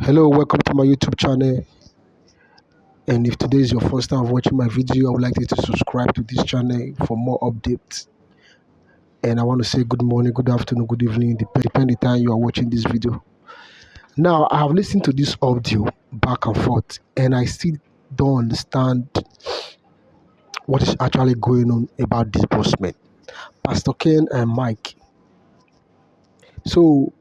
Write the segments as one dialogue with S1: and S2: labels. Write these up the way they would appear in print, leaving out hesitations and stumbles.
S1: Hello, welcome to my YouTube channel. And if today is your first time watching my video, I would like you to subscribe to this channel for more updates. And I want to say good morning, good afternoon, good evening, depending the time you are watching this video. Now, I have listened to this audio back and forth, and I still don't understand what is actually going on about disbursement. Pastor Ken and Mike. So,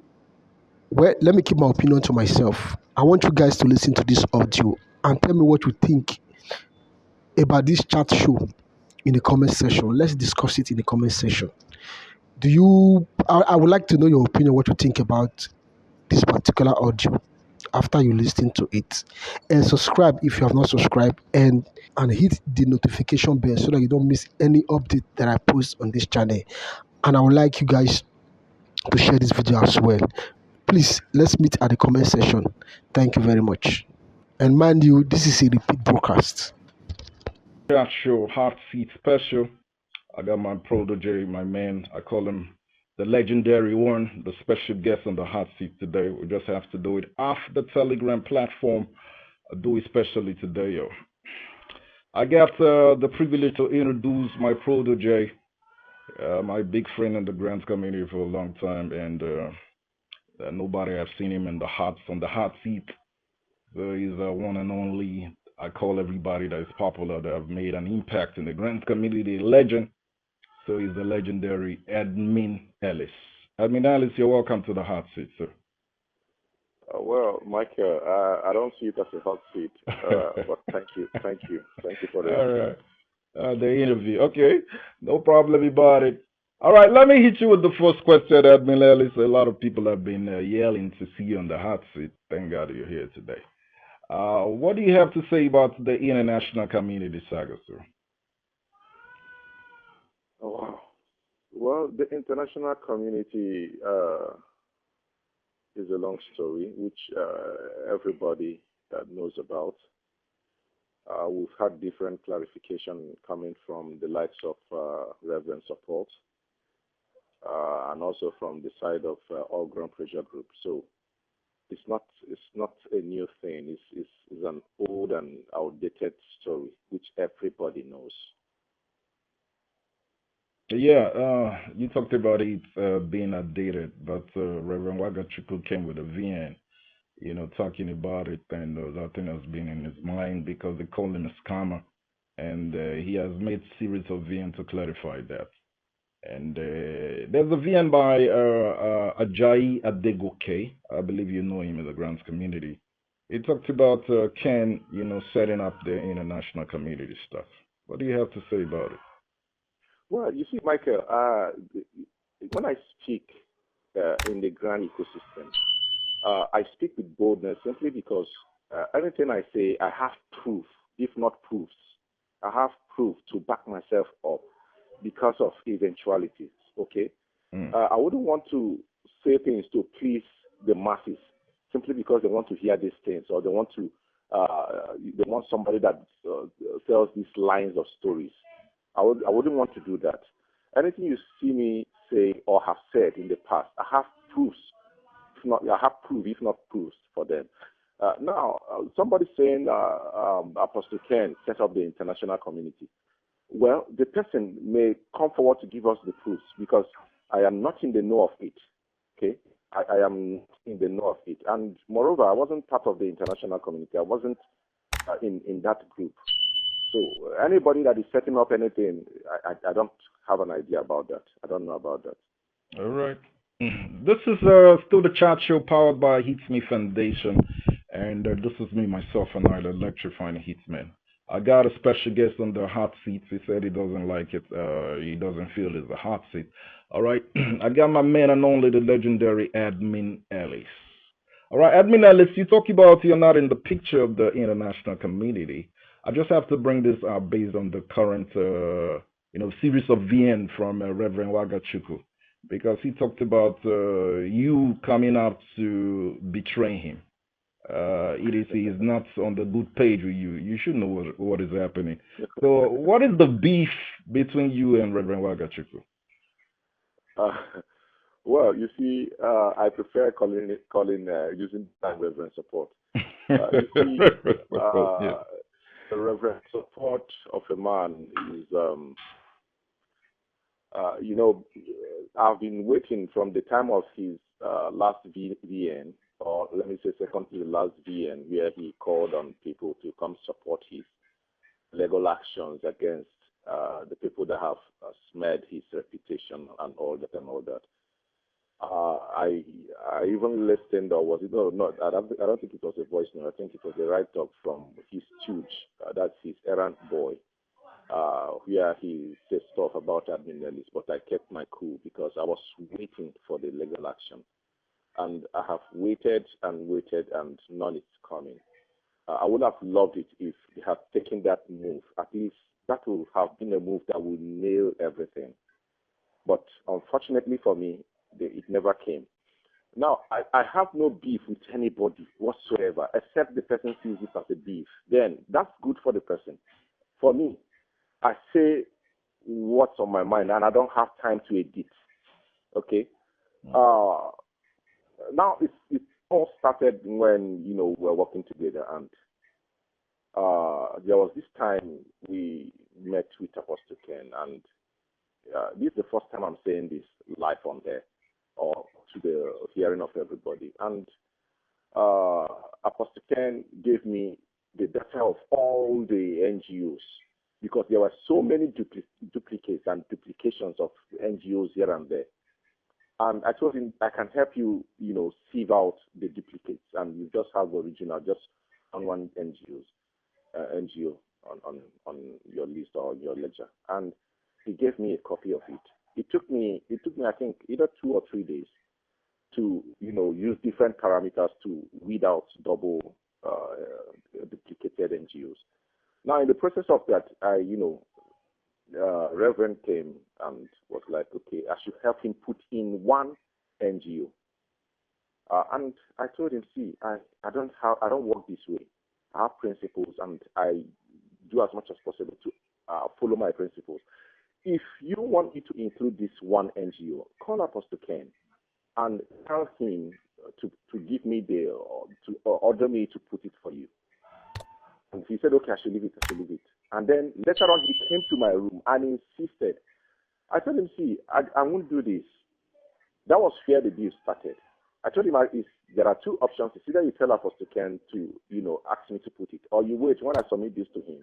S1: let me keep my opinion to myself. I want you guys to listen to this audio and tell me what you think about this chat show in the comment section. Let's discuss it in the comment section. I would like to know your opinion, what you think about this particular audio after you listen to it. And subscribe if you have not subscribed, and hit the notification bell so that you don't miss any update that I post on this channel. And I would like you guys to share this video as well. Please, let's meet at the comment section. Thank you very much. And mind you, this is a repeat broadcast.
S2: Chat show, hot seat special. I got my protege, my man. I call him the legendary one, the special guest on the hot seat today. We just have to do it off the Telegram platform. I do it specially today, yo. I got the privilege to introduce my protege, my big friend in the grants community for a long time, and nobody have seen him on the hot seat. He's one and only. I call everybody that is popular that have made an impact in the grants community legend. So he's the legendary Admin Ellis. Admin Ellis, you're welcome to the hot seat, sir.
S3: Well, Michael, I don't see it as a hot seat, but thank you for the
S2: All right. The interview. Okay, no problem about it. All right, let me hit you with the first question, Admin Ellis. A lot of people have been yelling to see you on the hot seat. Thank God you're here today. What do you have to say about the international community saga, sir?
S3: Oh, wow. Well, the international community is a long story, which everybody knows about. We've had different clarification coming from the likes of Reverend Support and also from the side of All Ground Pressure Group. So it's not a new thing. It's an old and outdated story, which everybody knows.
S2: Yeah, you talked about it being outdated, but Reverend Wagachuku came with a VN, talking about it, and that thing has been in his mind because they call him a scammer, and he has made series of VN to clarify that. And there's a VN by Ajayi Adegoke. I believe you know him in the grants community. He talked about Ken, setting up the international community stuff. What do you have to say about it?
S3: Well, you see, Michael, when I speak in the grant ecosystem, I speak with boldness simply because everything I say, I have proof, if not proofs. I have proof to back myself up because of eventualities, okay? I wouldn't want to say things to please the masses simply because they want to hear these things or they want somebody that tells these lines of stories. I wouldn't want to do that. Anything you see me say or have said in the past, I have proofs. I have proof, if not proofs, for them. Now, somebody saying Apostle Ken set up the international community. Well, the person may come forward to give us the proofs because I am not in the know of it. Okay, I am in the know of it, and moreover, I wasn't part of the international community. I wasn't in that group. So anybody that is setting up anything, I don't have an idea about that. I don't know about that.
S2: All right. This is still the chat show powered by Heatsme Foundation, and this is me, myself, and I, the electrifying Heatsman. I got a special guest on the hot seat. He said he doesn't like it. He doesn't feel it's a hot seat. All right. I got my man and only, the legendary Admin Ellis. All right, Admin Ellis, you talk about you're not in the picture of the international community. I just have to bring this up based on the current, series of VN from Reverend Wagachuku, because he talked about you coming out to betray him. He is not on the good page with you. You should know what is happening. So, what is the beef between you and Reverend Wagachuku?
S3: Well, you see, I prefer using that reverend support. You see,
S2: Yeah.
S3: the reverend support of a man is, I've been waiting from the time of his last VN, or let me say second to the last VN, where he called on people to come support his legal actions against the people that have smeared his reputation and all that and all that. I even listened, or was it? No, not. I don't think it was a voice note. I think it was a write-up from his stooge. That's his errand boy, where he said stuff about admin Ellis, but I kept my cool because I was waiting for the legal action, and I have waited and waited, and none is coming. I would have loved it if they had taken that move. At least that would have been a move that would nail everything. But unfortunately for me, it never came. Now, I have no beef with anybody whatsoever, except the person sees it as a beef. Then that's good for the person. For me, I say what's on my mind, and I don't have time to edit. Okay? Now, it all started when, we were working together, and there was this time we met with Apostle Ken, and this is the first time I'm saying this live on air or to the hearing of everybody. And Apostle Ken gave me the data of all the NGOs because there were so many duplicates and duplications of NGOs here and there. And I told him I can help you, sieve out the duplicates, and you just have the original, just on one NGO on your list or your ledger. And he gave me a copy of it. It took me, I think, either 2 or 3 days to, use different parameters to weed out double duplicated NGOs. Now, in the process of that, Reverend came and was like, okay, I should help him put in one NGO. And I told him, see, I don't work this way. I have principles, and I do as much as possible to follow my principles. If you want me to include this one NGO, call Apostle Ken and tell him to give me to order me to put it for you. And he said, okay, I should leave it. And then later on, he came to my room and insisted. I told him, see, I won't do this. That was where the deal started. I told him there are 2 options. It's either you tell Apostle Ken to, ask me to put it, or you wait when I submit this to him,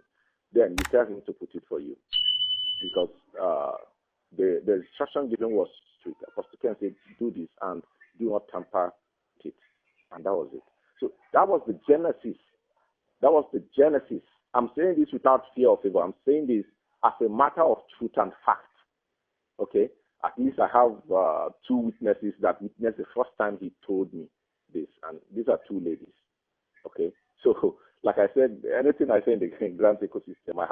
S3: then you tell him to put it for you. Because the instruction given was strict. Apostle Ken said, do this and do not tamper with it. And that was it. So that was the genesis. I'm saying this without fear or favor. I'm saying this as a matter of truth and fact. Okay? At least I have 2 witnesses that witnessed the first time he told me this. And these are 2 ladies. Okay? So, like I said, anything I say in the grant ecosystem, I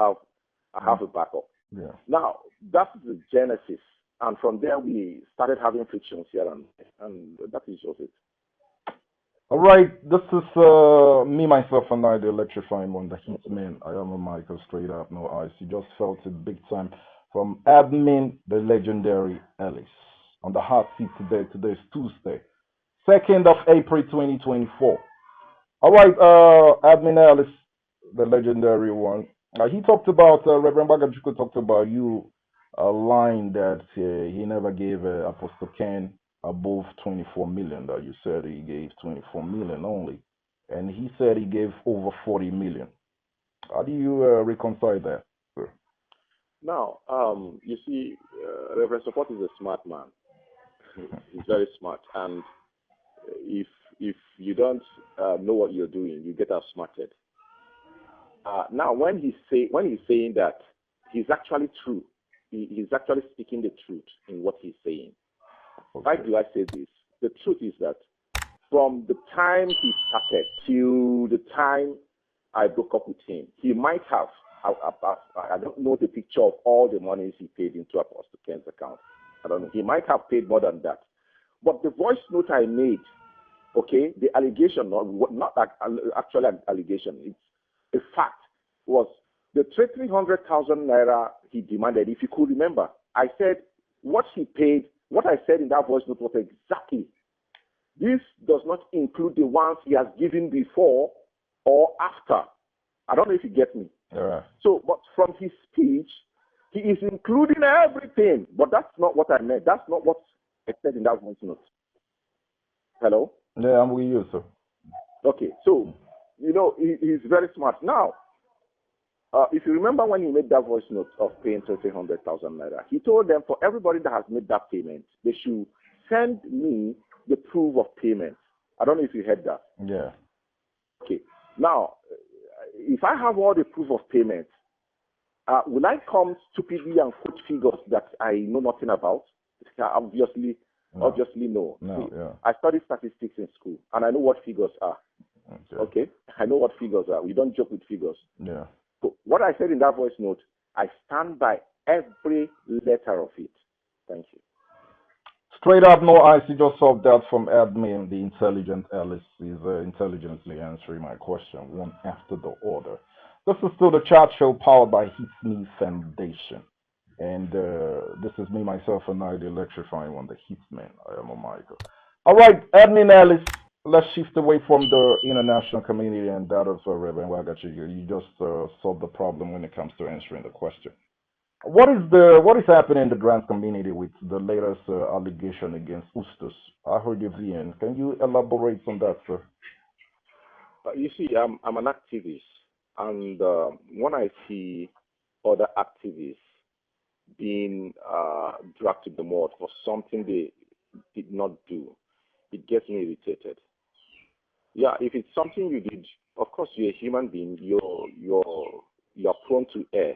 S3: have a backup.
S2: Yeah.
S3: Now, that's the genesis. And from there, we started having frictions here, and that is just it.
S2: All right, this is me, myself, and I, the electrifying one, the heat man. I am a Michael, straight up, no ice. You just felt it big time from admin, the legendary Ellis. On the hot seat today. Today is Tuesday, 2nd of April, 2024. All right, admin Ellis, the legendary one. He talked about, Reverend Bagajuko talked about you, a line that he never gave Apostle Ken above 24 million. That you said he gave 24 million only, and he said he gave over 40 million. How do you reconcile that, sir?
S3: Now, you see, Reverend Support is a smart man. He's very smart, and if you don't know what you're doing, you get outsmarted. Now, when he's saying that, he's actually true. He's actually speaking the truth in what he's saying. Okay. Why do I say this? The truth is that from the time he started till the time I broke up with him, he might have, I don't know the picture of all the monies he paid into Apostle Ken's account. I don't know. He might have paid more than that. But the voice note I made, okay, the allegation, not actually an allegation, it's a fact, was the 300,000 naira he demanded. If you could remember, I said what he paid What I said in that voice note was exactly, this does not include the ones he has given before or after. I don't know if you get me.
S2: Yeah.
S3: So, but from his speech, he is including everything. But that's not what I meant. That's not what I said in that voice note. Hello?
S2: Yeah, I'm with you, sir.
S3: Okay, so, he's very smart. Now, if you remember when he made that voice note of paying 300,000 naira, he told them for everybody that has made that payment, they should send me the proof of payment. I don't know if you heard that.
S2: Yeah.
S3: Okay. Now, if I have all the proof of payment, will I come stupidly and quote figures that I know nothing about? Obviously no.
S2: No, yeah.
S3: I studied statistics in school, and I know what figures are. Okay? I know what figures are. We don't joke with figures.
S2: Yeah.
S3: So what I said in that voice note, I stand by every letter of it. Thank you.
S2: Straight up, no ice. You just solved that from admin. The intelligent Alice is intelligently answering my question one after the other. This is still the chat show powered by Hits Me Foundation. And this is me, myself, and I, the electrifying one, the Hitman. I am a Michael. All right, admin Alice, let's shift away from the international community and that of Reverend Wagachi. You just solved the problem when it comes to answering the question. What is happening in the grant community with the latest allegation against Ustus? I heard you, VN. Can you elaborate on that, sir?
S3: You see, I'm an activist, and when I see other activists being dragged to the mud for something they did not do, it gets me irritated. Yeah, if it's something you did, of course you're a human being. You're prone to err.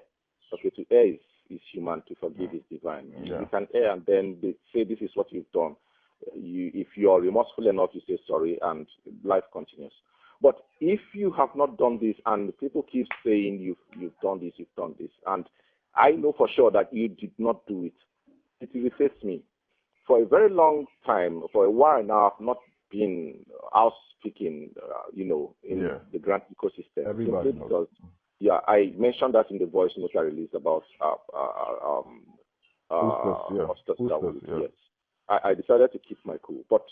S3: Okay, to err is human. To forgive is divine.
S2: Yeah.
S3: You can err, and then they say this is what you've done. If you are remorseful enough, you say sorry, and life continues. But if you have not done this, and people keep saying you've done this, and I know for sure that you did not do it, it irritates me. For a very long time, for a while now, I've not been out speaking, in the grant ecosystem.
S2: Everybody knows.
S3: Because, yeah, I mentioned that in the voice note I released about Ustus. Yes, I decided to keep my cool. But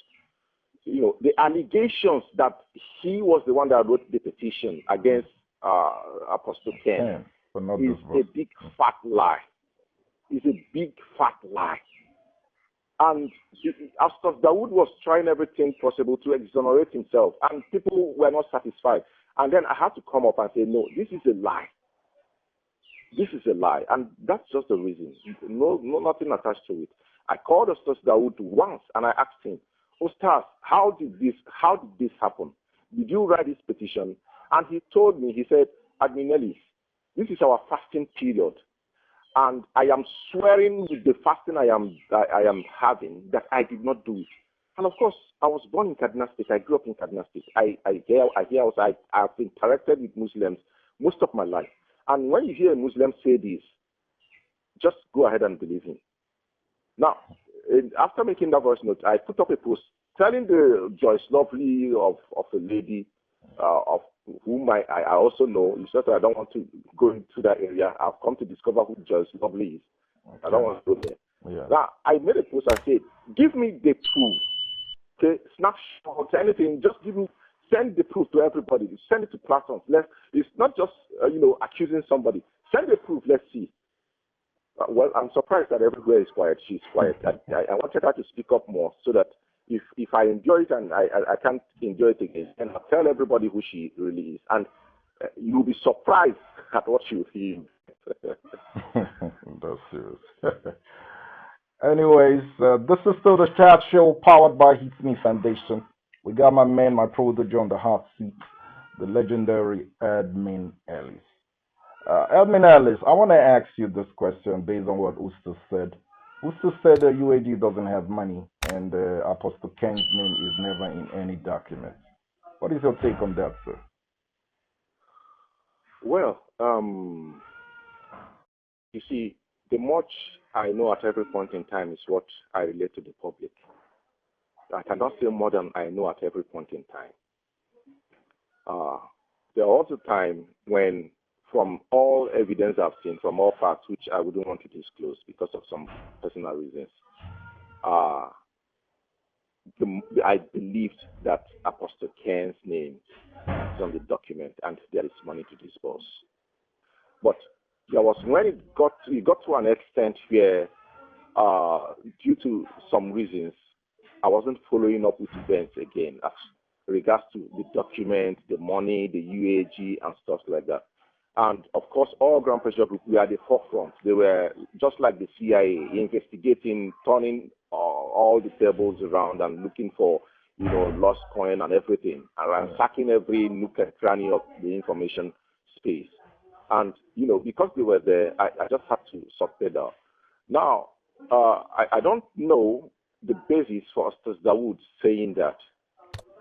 S3: the allegations that he was the one that wrote the petition against Apostle Ken is a big fat lie. It's a big fat lie. And Apst was trying everything possible to exonerate himself, and people were not satisfied. And then I had to come up and say, no, this is a lie. This is a lie, and that's just the reason. No, nothing attached to it. I called Ostas Dawood once, and I asked him, Ostas, how did this happen? Did you write this petition? And he told me, he said, Admin Ellis, this is our fasting period. And I am swearing with the fasting I am having that I did not do it. And of course, I was born in Kaduna State. I grew up in Kaduna State. I've interacted with Muslims most of my life. And when you hear a Muslim say this, just go ahead and believe him. Now, after making that voice note, I put up a post telling the Joyce Lovely of a lady of whom I also know. It's just that I don't want to go into that area. I've come to discover who Joyce Lovely is. Okay. I don't want to go there. Yeah. Now, I made a post and said, give me the proof. Okay, snapshot, anything, just send the proof to everybody. Send it to platforms. It's not just, accusing somebody. Send the proof, let's see. Well, I'm surprised that everywhere is quiet. She's quiet. I wanted her to speak up more so that if I enjoy it and I can't enjoy it again, and I'll tell everybody who she really is. And you'll be surprised at what you'll feel.
S2: That's serious. Anyways, this is still the chat show powered by Hits Me Foundation. We got my man, my prodigy on the hot seat, the legendary Admin Ellis. Admin Ellis, I want to ask you this question based on what Ustus said. Ustus said that UAG doesn't have money and Apostle Ken's name is never in any documents. What is your take on that, sir?
S3: Well, you see, the much I know at every point in time is what I relate to the public. I cannot say more than I know at every point in time. There are also times when, from all evidence I've seen, from all facts, which I wouldn't want to disclose because of some personal reasons, uh, I believed that Apostle Ken's name is on the document and there is money to disburse. But there was when it got to an extent where, due to some reasons, I wasn't following up with events again as regards to the document, the money, the UAG, and stuff like that. And of course, all ground pressure group were at the forefront. They were just like the CIA, investigating, turning all the tables around and looking for, lost coin and everything, and ransacking every nook and cranny of the information space. And because they were there, I just had to sort it out. Now, I don't know the basis for Ostas Dawood saying that.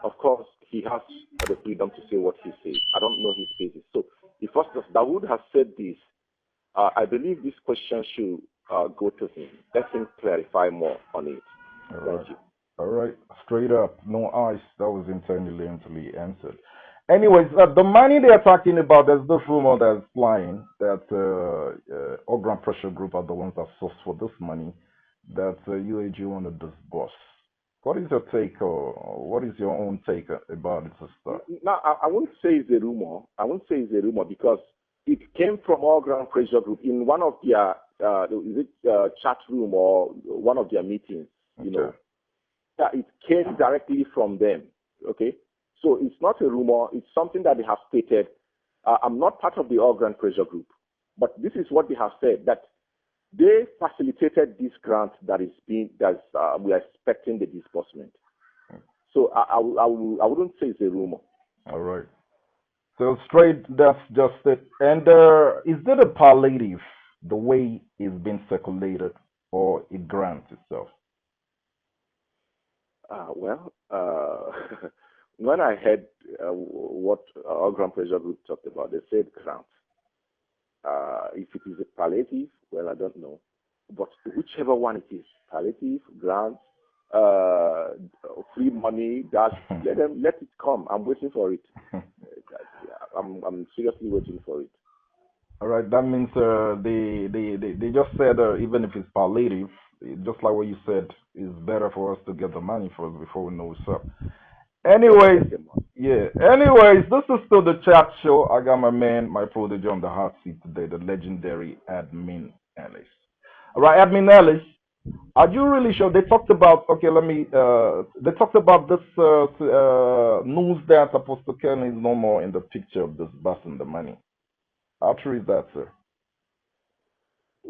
S3: Of course, he has the freedom to say what he says. I don't know his basis. So if Ostas Dawood has said this, I believe this question should go to him. Let him clarify more on it. Thank you.
S2: All right. Straight up, no ice. That was intelligently answered. Anyways, the money they are talking about, there's this rumor that's flying that all ground pressure group are the ones that source for this money that UAG want to disburse. What is your take, or what is your own take about this stuff?
S3: Now, I won't say it's a rumor. I won't say it's a rumor because it came from all ground pressure group in one of their chat room or one of their meetings. It came directly from them. Okay, so it's not a rumor. It's something that they have stated. I'm not part of the all ground pressure group, but this is what they have said, that they facilitated this grant that we are expecting the disbursement. So I wouldn't say it's a rumor.
S2: All right. So straight, that's just it. And is it a palliative, the way it's been circulated, or a grant itself?
S3: When I heard what our ground pressure group talked about, they said grant. If it is a palliative, well, I don't know. But whichever one it is, palliative, grant, free money, let it come. I'm waiting for it. I'm seriously waiting for it.
S2: All right, that means they just said even if it's palliative, just like what you said, it's better for us to get the money first before we know what's up. Anyways, this is still the chat show. I got my protege on the hot seat today, the legendary Admin Ellis. All right, Admin Ellis, are you really sure? They talked about, they talked about this news that Apostle Ken is no more in the picture of disbursing the money. How true is that, sir?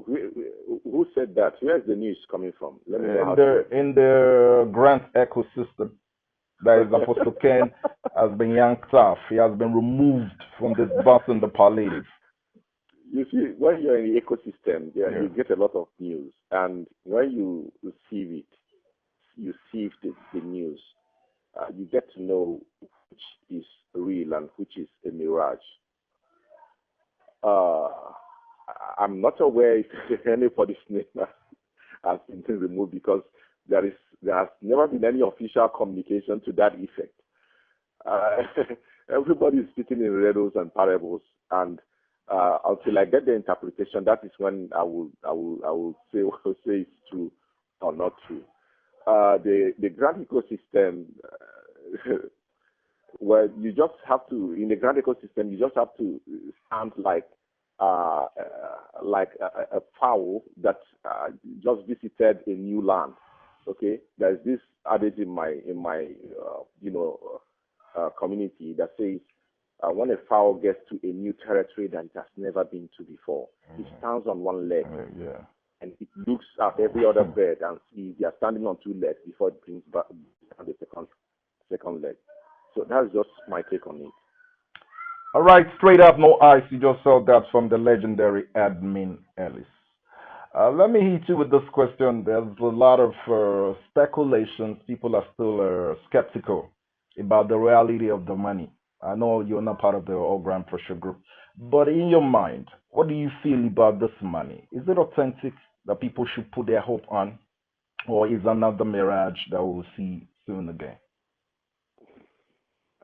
S3: Who said that? Where's the news coming from? Let me know
S2: in the grant ecosystem. That is, Apostle Ken has been yanked off. He has been removed from this bus in the palliative.
S3: You see, when you're in the ecosystem, you get a lot of news. And when you receive it, you sieve the news, you get to know which is real and which is a mirage. I'm not aware if anybody's name has been removed because there has never been any official communication to that effect. Everybody is speaking in riddles and parables, and until I get the interpretation, that is when I will say it's true or not true. The grant ecosystem, well, you just have to, in the grant ecosystem, you just have to sound like a fowl that just visited a new land. Okay, there's this adage in my community that says when a fowl gets to a new territory that it has never been to before, it stands on one leg, and it looks at every other bird and sees they are standing on two legs before it brings back the second leg. So that's just my take on it.
S2: All right, straight up, no ice. You just saw that from the legendary Admin Ellis. Let me hit you with this question. There's a lot of speculations. People are still skeptical about the reality of the money. I know you're not part of the all ground pressure group, but in your mind, what do you feel about this money? Is it authentic that people should put their hope on, or is another mirage that we'll see soon again?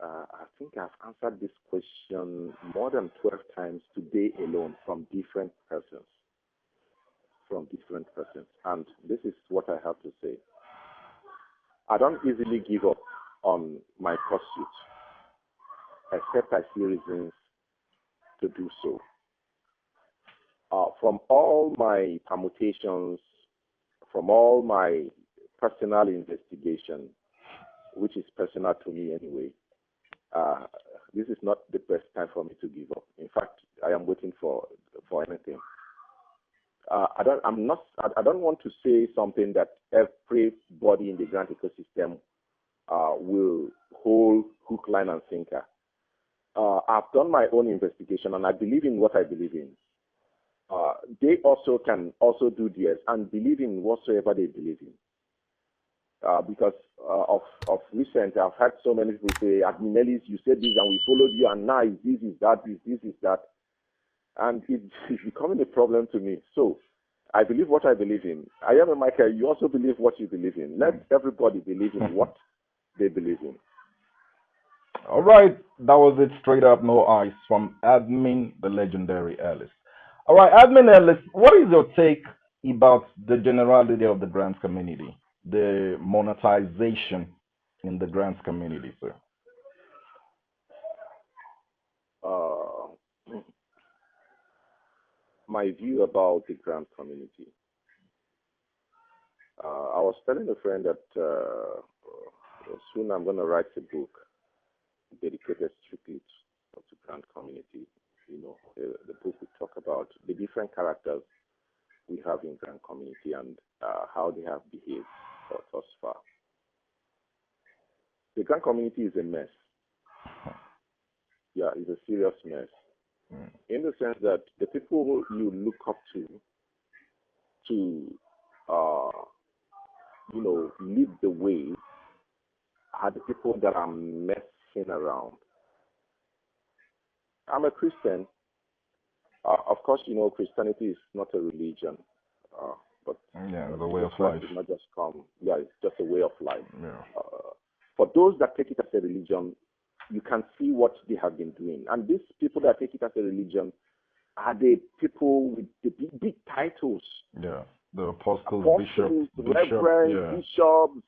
S3: I think I've answered this question more than 12 times today alone from different persons. And this is what I have to say. I don't easily give up on my pursuit, except I see reasons to do so. From all my permutations, from all my personal investigation, which is personal to me anyway, this is not the best time for me to give up. In fact, I am waiting for anything. I don't want to say something that everybody in the grant ecosystem will hold hook, line, and sinker. I've done my own investigation, and I believe in what I believe in. They also can also do theirs and believe in whatsoever they believe in. Because of recent, I've had so many people say, Admin Ellis, you said this and we followed you, and now this is that, this is that. And it's becoming a problem to me. So I believe what I believe in. I am a Michael, you also believe what you believe in. Let everybody believe in what they believe in.
S2: All right, that was it, straight up, no ice, from Admin, the legendary Ellis. All right, Admin Ellis, what is your take about the generality of the grants community, the monetization in the grants community, sir?
S3: My view about the grant community. I was telling a friend that soon I'm going to write a book dedicated strictly to grant community. You know, the book will talk about the different characters we have in grant community and how they have behaved thus far. The grant community is a mess. Yeah, it's a serious mess. In the sense that the people you look up to you know, lead the way are the people that are messing around. I'm a Christian. Of course, you know, Christianity is not a religion, but
S2: yeah, the way of life.
S3: It's not just come. Yeah, it's just a way of life.
S2: Yeah.
S3: For those that take it as a religion, you can see what they have been doing. And these people that take it as a religion are the people with the big titles.
S2: Yeah, the apostles, bishops,
S3: reverends, bishops,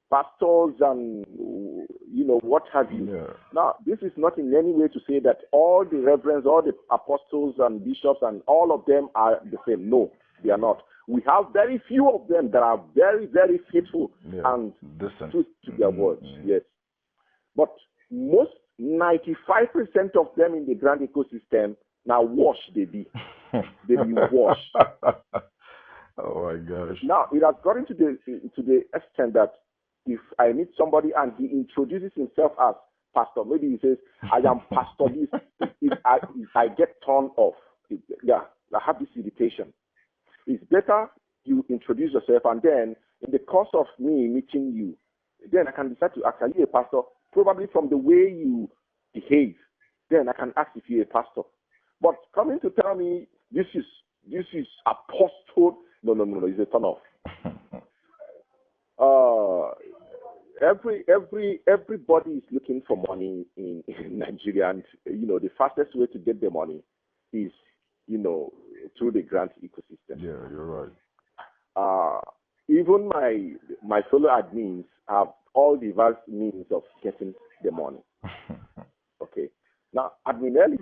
S3: pastors, and you know what have you.
S2: Yeah.
S3: Now, this is not in any way to say that all the reverends, all the apostles and bishops, and all of them are the same. No, they are not. We have very few of them that are very, very faithful and true to their words. Yes, but most 95% of them in the grant ecosystem now wash they be. They be washed.
S2: Oh my gosh.
S3: Now it has gotten to the extent that if I meet somebody and he introduces himself as pastor, maybe he says, I am pastor this, if I get turned off. I have this irritation. It's better you introduce yourself, and then in the course of me meeting you, then I can decide to ask, are you a pastor? Probably from the way you behave, then I can ask if you're a pastor. But coming to tell me this is apostle, no, it's a turn off. Everybody is looking for money in Nigeria, and you know the fastest way to get the money is, you know, through the grant ecosystem.
S2: Yeah, you're
S3: right. Even my fellow admins have all the vast means of getting the money. Okay. Now, Admin Ellis,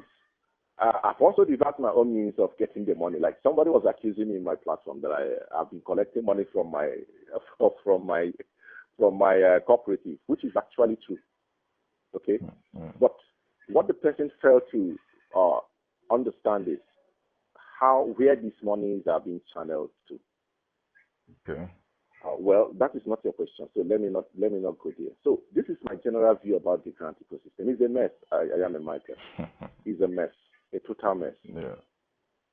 S3: I've also developed my own means of getting the money. Like somebody was accusing me in my platform that I've been collecting money from my cooperative, which is actually true. Okay. But what the person failed to understand is where these monies are being channeled to.
S2: Okay.
S3: Well, that is not your question, so let me not go there. So this is my general view about the grant ecosystem. It's a mess. I am a Michael. It's a mess, a total mess.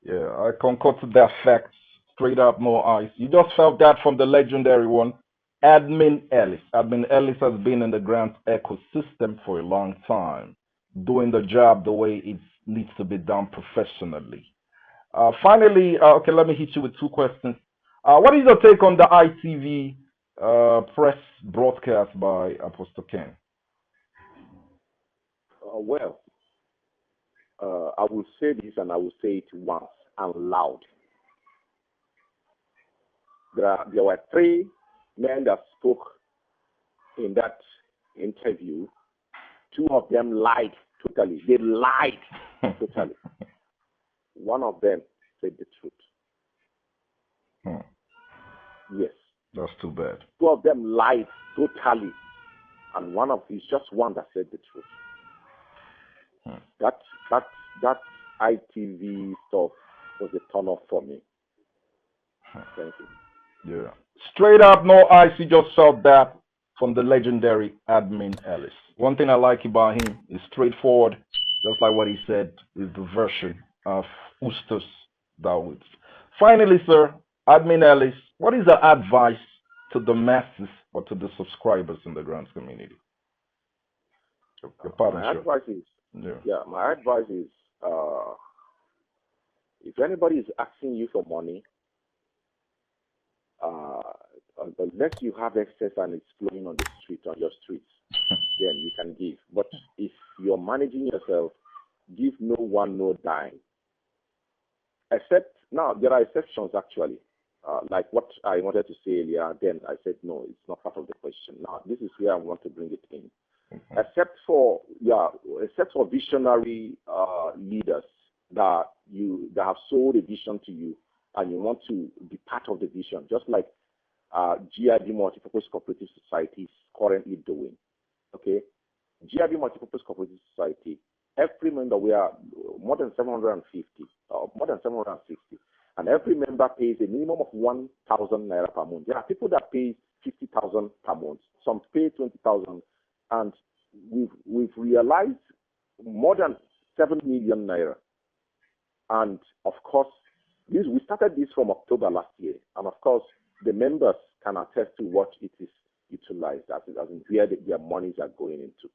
S2: Yeah, I concur to that fact. Straight up, no ice. You just felt that from the legendary one, Admin Ellis. Admin Ellis has been in the grant ecosystem for a long time, doing the job the way it needs to be done professionally. Finally, okay, let me hit you with two questions. What is your take on the ITV press broadcast by Apostle Ken?
S3: I will say this, and I will say it once and loud. There were three men that spoke in that interview, 2 of them lied totally. They lied totally. One of them said the truth. Yes.
S2: That's too bad.
S3: 2 of them lied totally. And it's just one that said the truth. That ITV stuff was a turn off for me. Thank you.
S2: Yeah. Straight up, no ice. You just felt that from the legendary Admin Ellis. One thing I like about him is straightforward, just like what he said is the version of Ustus Dawood. Finally, sir, Admin Ellis, what is the advice to the masses or to the subscribers in the grants community?
S3: My advice is, my advice is, if anybody is asking you for money, unless you have excess and it's flowing on your streets, then you can give. But if you're managing yourself, give no one no dime. Except, now there are exceptions actually. Like what I wanted to say earlier, then I said no, it's not part of the question. Now this is where I want to bring it in. Except for visionary leaders that have sold a vision to you and you want to be part of the vision, just like GIB Multipurpose Cooperative Society is currently doing. Okay, GIB Multipurpose Cooperative Society, every member, we are more than 750, more than 760, and every member pays a minimum of 1,000 naira per month. There are people that pay 50,000 per month. Some pay 20,000. And we've realized more than 7 million naira. And of course, we started this from October last year. And of course, the members can attest to what it is utilized as in where their monies are going into.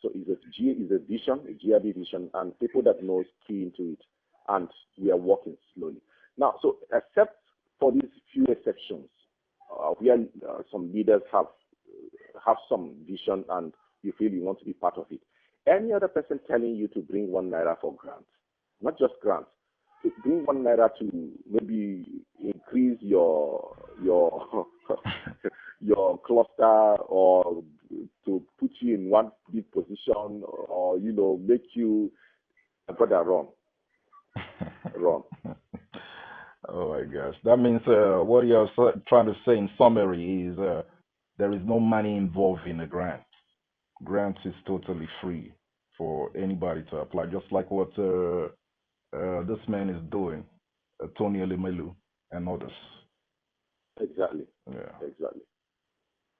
S3: So it's a vision, a GIB vision, and people that knows key into it. And we are working slowly. Now, so except for these few exceptions, where some leaders have some vision and you feel you want to be part of it. Any other person telling you to bring 1 naira for grants, not just grants, to bring 1 naira to maybe increase your your cluster or to put you in one big position or make you brother wrong.
S2: Oh my gosh, that means what you're trying to say in summary is there is no money involved in a grant. Grants is totally free for anybody to apply, just like what this man is doing, Tony Elimelu and others.
S3: Exactly.
S2: Yeah.
S3: Exactly.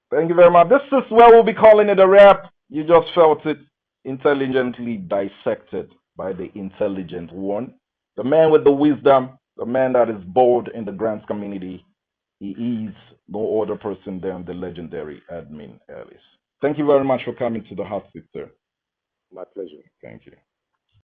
S2: Thank you very much. This is where we'll be calling it a wrap. You just felt it, intelligently dissected by the intelligent one, the man with the wisdom, the man that is bold in the grants community. He is no other person than the legendary Admin Ellis. Thank you very much for coming to the hot seat, sir.
S3: My pleasure.
S2: Thank you.